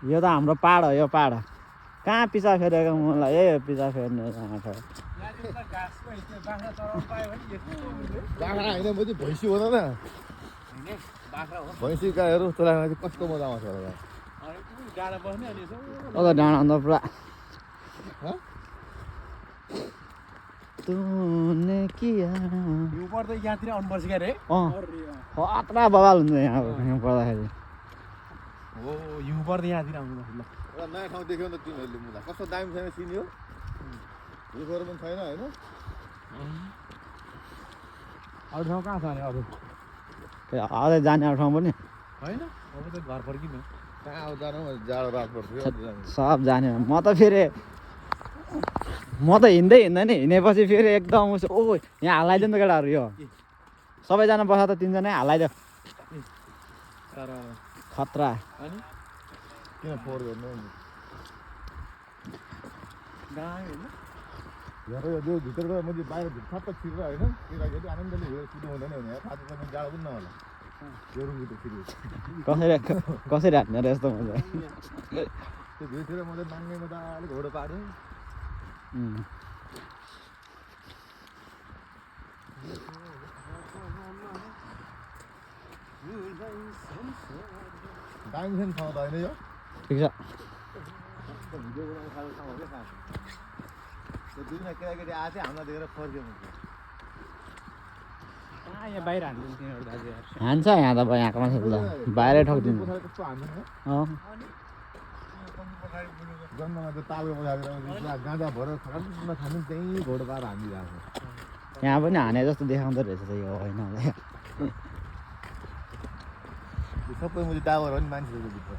यो त हाम्रो पाहाड हो यो पाहाड कहाँ पिसा फेरेको मलाई ए पिसा फेर्ने बाख्रा होइन म चाहिँ भैँसी हो न भैँसी गाईहरू चलाएर कस्तो मजा आउँछ होला डाँडा अन्त पुरा तूने किया ऊपर त यहाँतिर आउनुपर्छ क्या रे खतरा बवाल हुन्छ यहाँ पर्दाखेरि हो ऊपर त यहाँतिर आउनु ल एउटा नयाँ ठाउँ देख्यो नि त तिमीहरूले मुला कस्तो दामी छैन चिन्यो रुखहरू पनि छैन होइन अरू ठाउँ कहाँ छ अरे अरू अझै जाने ठाउँ पनि होइन अब त घर फर्किनु कहाँ अब जानु जाडो रात पर्थ्यो सब जाने म त फेरि हिँड्दै हिँड्दैन हिँडेपछि फेरि एकदम ओ यहाँ हालाइदियो नि त केटाहरू यो सबैजना बस्छ त तिनजना हालाइदियो तर खतरा अनि किन फोहोर गर्नु हेर यो भित्रबाट मैले बाहिर सबै छिरेर होइन केटाकेटी आनन्दले हेरेर कुद्नु हुँदैन भने साथी जाडो पनि नहोला यो रुखभित्र छिरे कसरी हान्ने र यस्तो मजा त्यो भित्र मैले नाङ्गे मजाले घोडो पार्यो दामी छ नि ठाउँ त होइन यो ठिक छ भिडियो बनाउनु खालको ठाउँ हो क्या खास त्यो दुईजना केटाकेटी आएको थियो हामीलाई देखेर फर्क्यो यहाँ बाहिर हान्दिनु तिनीहरू दाजु हान्छ यहाँ त यहाँको मान्छे त बाहिरै ठोकिदिन्छ कस्तो हान्छ जन्ममा त्यो तालको बजाएर गाँजा भएर खानु खानु त्यहीँ घोडो पाएर हानिदिरहेको यहाँ पनि हाने जस्तो देखाउँदो रहेछ त यो होइन सबै मैले दावर हो नि मान्छेहरूको भित्र